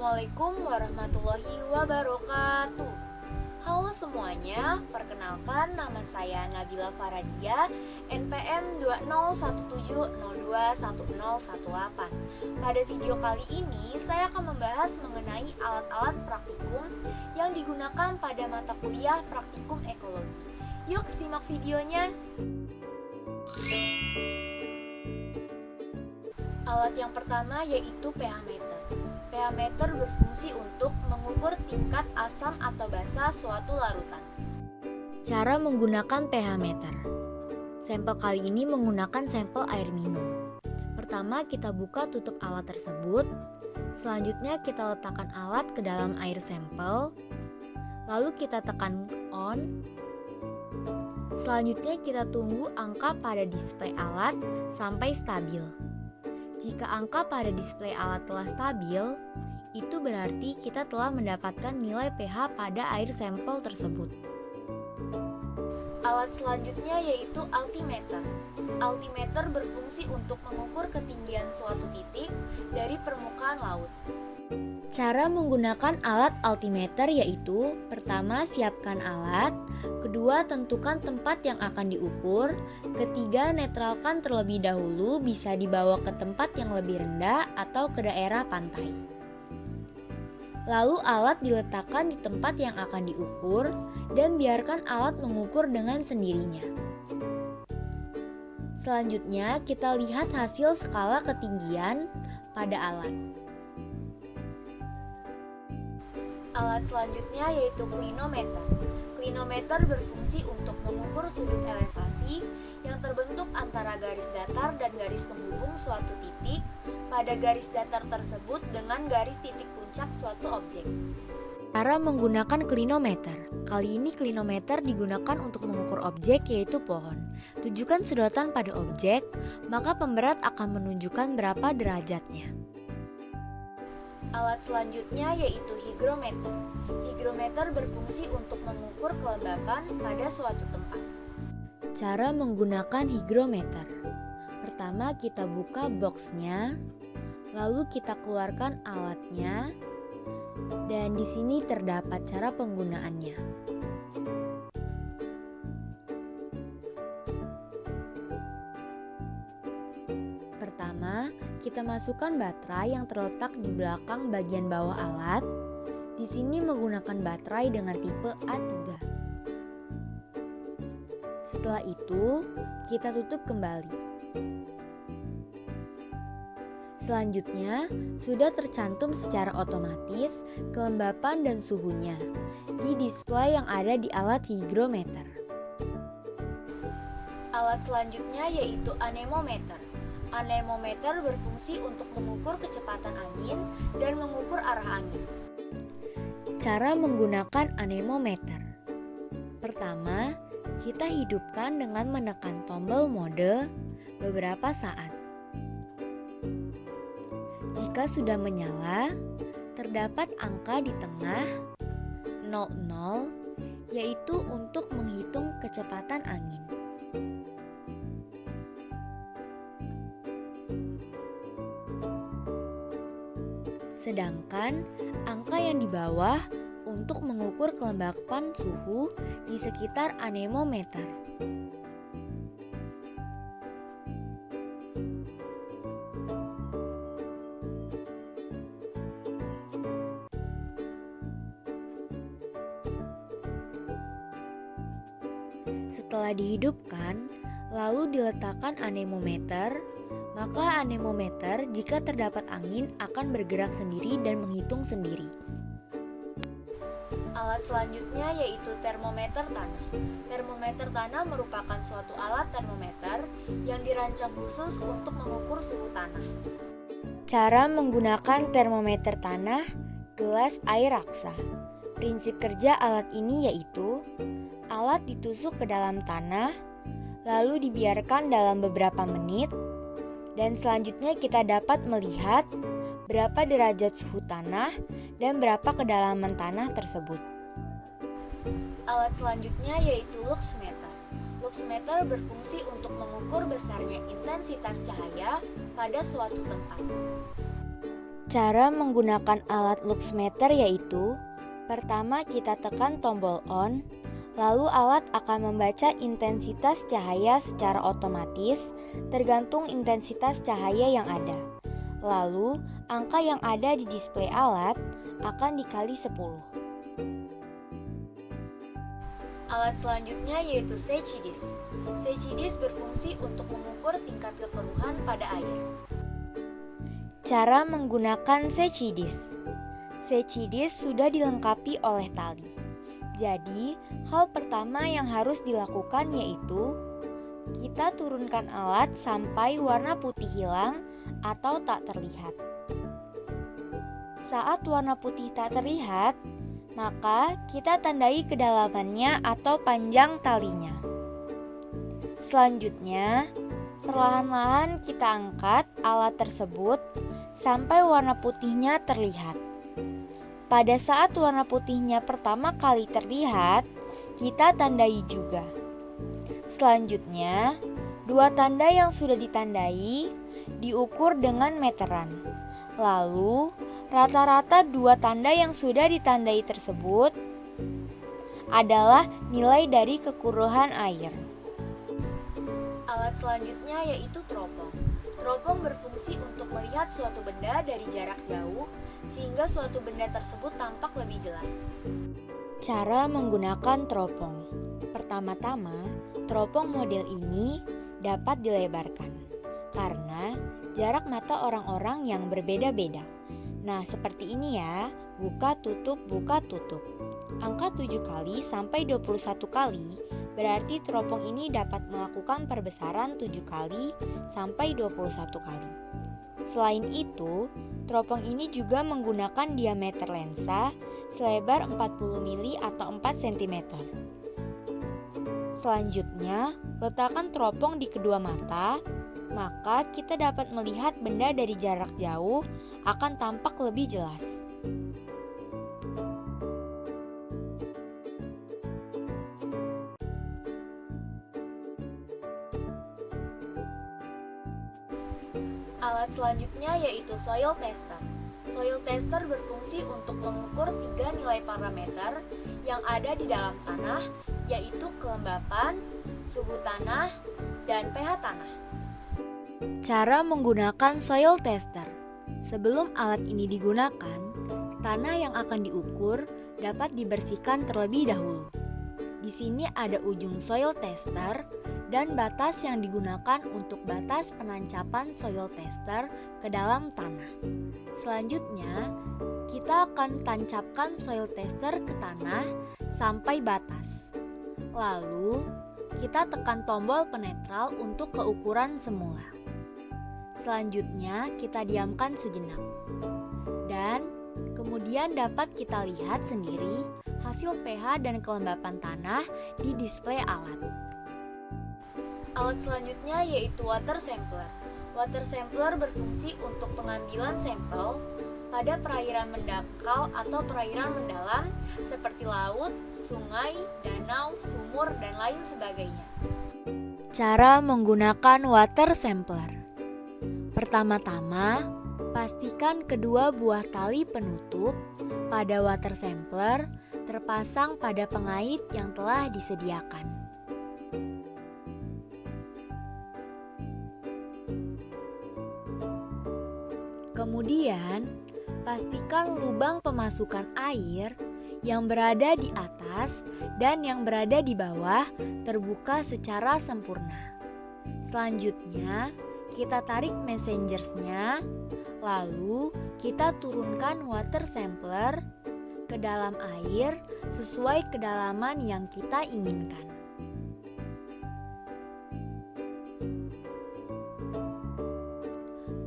Assalamualaikum warahmatullahi wabarakatuh. Halo semuanya, perkenalkan nama saya Nabila Faradia, NPM 20170210118. Pada video kali ini, saya akan membahas mengenai alat-alat praktikum yang digunakan pada mata kuliah praktikum ekologi. Yuk simak videonya. Alat yang pertama yaitu pH meter. pH meter berfungsi untuk mengukur tingkat asam atau basa suatu larutan. Cara menggunakan pH meter. Sampel kali ini menggunakan sampel air minum. Pertama, kita buka tutup alat tersebut. Selanjutnya, kita letakkan alat ke dalam air sampel. Lalu kita tekan on. Selanjutnya, kita tunggu angka pada display alat sampai stabil. Jika angka pada display alat telah stabil, itu berarti kita telah mendapatkan nilai pH pada air sampel tersebut. Alat selanjutnya yaitu altimeter. Altimeter berfungsi untuk mengukur ketinggian suatu titik dari permukaan laut. Cara menggunakan alat altimeter yaitu: pertama, siapkan alat, kedua, tentukan tempat yang akan diukur, ketiga, netralkan terlebih dahulu, bisa dibawa ke tempat yang lebih rendah atau ke daerah pantai. Lalu alat diletakkan di tempat yang akan diukur dan biarkan alat mengukur dengan sendirinya. Selanjutnya, kita lihat hasil skala ketinggian pada alat. Alat selanjutnya yaitu klinometer. Klinometer berfungsi untuk mengukur sudut elevasi yang terbentuk antara garis datar dan garis penghubung suatu titik pada garis datar tersebut dengan garis titik puncak suatu objek. Cara menggunakan klinometer. Kali ini klinometer digunakan untuk mengukur objek yaitu pohon. Tujukan sedotan pada objek, maka pemberat akan menunjukkan berapa derajatnya. Alat selanjutnya yaitu higrometer. Higrometer berfungsi untuk mengukur kelembapan pada suatu tempat. Cara menggunakan higrometer. Pertama, kita buka boxnya, lalu kita keluarkan alatnya, dan di sini terdapat cara penggunaannya. Pertama, kita masukkan baterai yang terletak di belakang bagian bawah alat. Di sini menggunakan baterai dengan tipe A3. Setelah itu, kita tutup kembali. Selanjutnya, sudah tercantum secara otomatis kelembapan dan suhunya di display yang ada di alat higrometer. Alat selanjutnya yaitu anemometer. Anemometer berfungsi untuk mengukur kecepatan angin dan mengukur arah angin. Cara menggunakan anemometer. Pertama, kita hidupkan dengan menekan tombol mode beberapa saat. Jika sudah menyala, terdapat angka di tengah 00, yaitu untuk menghitung kecepatan angin. Sedangkan angka yang di bawah untuk mengukur kelembapan suhu di sekitar anemometer. Setelah dihidupkan, lalu diletakkan anemometer, maka anemometer jika terdapat angin akan bergerak sendiri dan menghitung sendiri. Alat selanjutnya yaitu termometer tanah. Termometer tanah merupakan suatu alat termometer yang dirancang khusus untuk mengukur suhu tanah. Cara menggunakan termometer tanah, gelas air raksa. Prinsip kerja alat ini yaitu: alat ditusuk ke dalam tanah, lalu dibiarkan dalam beberapa menit, dan selanjutnya kita dapat melihat berapa derajat suhu tanah dan berapa kedalaman tanah tersebut. Alat selanjutnya yaitu luxmeter. Luxmeter berfungsi untuk mengukur besarnya intensitas cahaya pada suatu tempat. Cara menggunakan alat luxmeter yaitu, pertama kita tekan tombol on, lalu alat akan membaca intensitas cahaya secara otomatis tergantung intensitas cahaya yang ada. Lalu, angka yang ada di display alat akan dikali 10. Alat selanjutnya yaitu Setchidis. Setchidis berfungsi untuk mengukur tingkat kekeruhan pada air. Cara menggunakan Setchidis. Setchidis sudah dilengkapi oleh tali. Jadi, hal pertama yang harus dilakukan yaitu kita turunkan alat sampai warna putih hilang atau tak terlihat. Saat warna putih tak terlihat, maka kita tandai kedalamannya atau panjang talinya. Selanjutnya, perlahan-lahan kita angkat alat tersebut sampai warna putihnya terlihat. Pada saat warna putihnya pertama kali terlihat, kita tandai juga. Selanjutnya, dua tanda yang sudah ditandai diukur dengan meteran. Lalu, rata-rata dua tanda yang sudah ditandai tersebut adalah nilai dari kekeruhan air. Alat selanjutnya yaitu teropong. Teropong berfungsi untuk melihat suatu benda dari jarak jauh sehingga suatu benda tersebut tampak lebih jelas. Cara menggunakan teropong. Pertama-tama, teropong model ini dapat dilebarkan karena jarak mata orang-orang yang berbeda-beda. Nah, seperti ini ya, buka tutup Angka 7 kali sampai 21 kali berarti teropong ini dapat melakukan perbesaran 7 kali sampai 21 kali. Selain itu, teropong ini juga menggunakan diameter lensa selebar 40 mili atau 4 cm. Selanjutnya, letakkan teropong di kedua mata, maka kita dapat melihat benda dari jarak jauh akan tampak lebih jelas. Alat selanjutnya yaitu soil tester. Soil tester berfungsi untuk mengukur 3 nilai parameter yang ada di dalam tanah, yaitu kelembapan, suhu tanah, dan pH tanah. Cara menggunakan soil tester. Sebelum alat ini digunakan, tanah yang akan diukur dapat dibersihkan terlebih dahulu. Di sini ada ujung soil tester dan batas yang digunakan untuk batas penancapan soil tester ke dalam tanah. Selanjutnya, kita akan tancapkan soil tester ke tanah sampai batas. Lalu, kita tekan tombol penetral untuk keukuran semula. Selanjutnya, kita diamkan sejenak. Dan kemudian dapat kita lihat sendiri hasil pH dan kelembapan tanah di display alat. Alat selanjutnya yaitu water sampler. Water sampler berfungsi untuk pengambilan sampel pada perairan mendangkal atau perairan mendalam seperti laut, sungai, danau, sumur, dan lain sebagainya. Cara menggunakan water sampler. Pertama-tama, pastikan kedua buah tali penutup pada water sampler terpasang pada pengait yang telah disediakan. Kemudian, pastikan lubang pemasukan air yang berada di atas dan yang berada di bawah terbuka secara sempurna. Selanjutnya, kita tarik messengersnya, lalu kita turunkan water sampler ke dalam air sesuai kedalaman yang kita inginkan.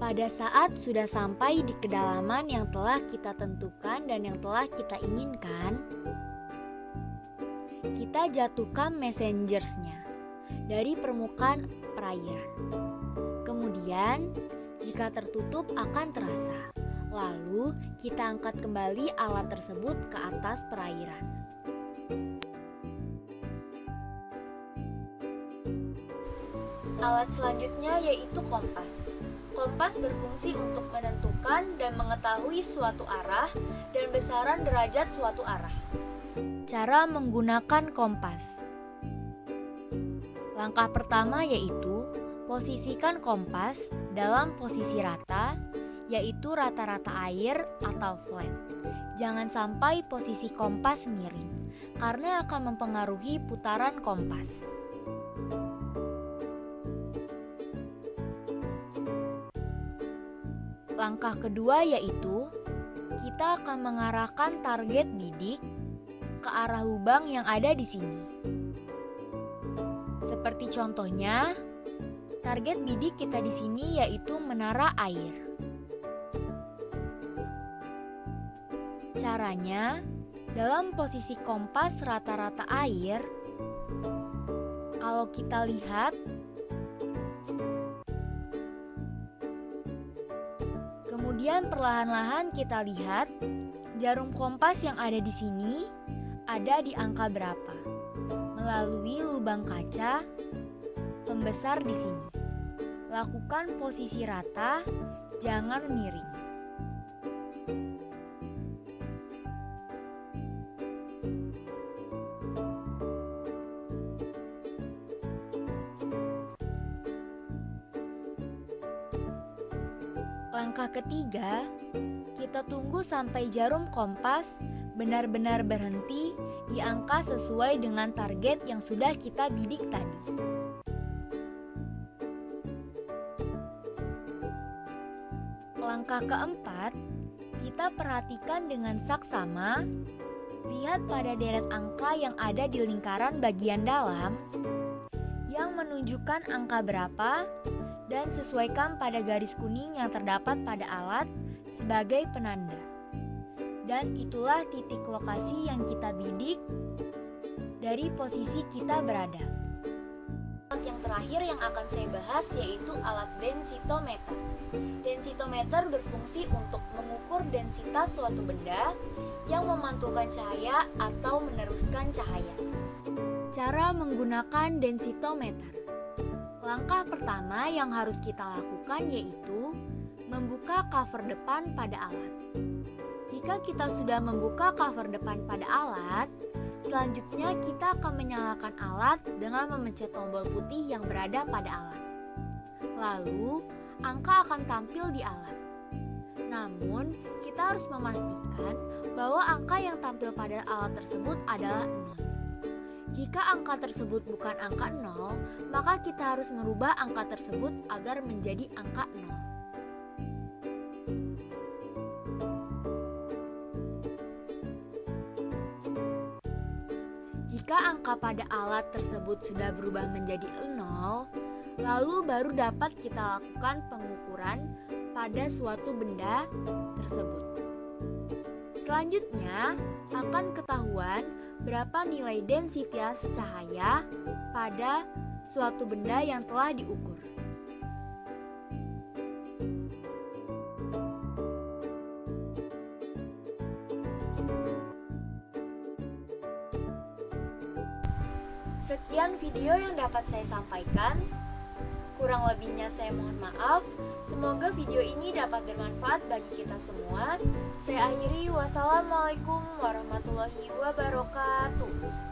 Pada saat sudah sampai di kedalaman yang telah kita tentukan dan yang telah kita inginkan, kita jatuhkan messengersnya dari permukaan perairan. Kemudian, jika tertutup akan terasa. Lalu, kita angkat kembali alat tersebut ke atas perairan. Alat selanjutnya yaitu kompas. Kompas berfungsi untuk menentukan dan mengetahui suatu arah dan besaran derajat suatu arah. Cara menggunakan kompas. Langkah pertama yaitu posisikan kompas dalam posisi rata, yaitu rata-rata air atau flat. Jangan sampai posisi kompas miring, karena akan mempengaruhi putaran kompas. Langkah kedua yaitu kita akan mengarahkan target bidik ke arah lubang yang ada di sini. Seperti contohnya, target bidik kita di sini yaitu menara air. Caranya, dalam posisi kompas rata-rata air, kalau kita lihat, kemudian perlahan-lahan kita lihat jarum kompas yang ada di sini ada di angka berapa. Melalui lubang kaca pembesar di sini. Lakukan posisi rata, jangan miring. Langkah ketiga, kita tunggu sampai jarum kompas benar-benar berhenti di angka sesuai dengan target yang sudah kita bidik tadi. Langkah keempat, kita perhatikan dengan saksama, lihat pada deret angka yang ada di lingkaran bagian dalam yang menunjukkan angka berapa dan sesuaikan pada garis kuning yang terdapat pada alat sebagai penanda. Dan itulah titik lokasi yang kita bidik dari posisi kita berada. Alat yang terakhir yang akan saya bahas yaitu alat densitometer. Densitometer berfungsi untuk mengukur densitas suatu benda yang memantulkan cahaya atau meneruskan cahaya. Cara menggunakan densitometer. Langkah pertama yang harus kita lakukan yaitu membuka cover depan pada alat. Jika kita sudah membuka cover depan pada alat, selanjutnya kita akan menyalakan alat dengan memencet tombol putih yang berada pada alat. Lalu, angka akan tampil di alat. Namun, kita harus memastikan bahwa angka yang tampil pada alat tersebut adalah 0. Jika angka tersebut bukan angka 0, maka kita harus merubah angka tersebut agar menjadi angka 0. Jika angka pada alat tersebut sudah berubah menjadi 0, lalu baru dapat kita lakukan pengukuran pada suatu benda tersebut. Selanjutnya, akan ketahuan berapa nilai densitas cahaya pada suatu benda yang telah diukur. Sekian video yang dapat saya sampaikan. Kurang lebihnya saya mohon maaf. Semoga video ini dapat bermanfaat bagi kita semua. Saya akhiri, wassalamualaikum warahmatullahi wabarakatuh.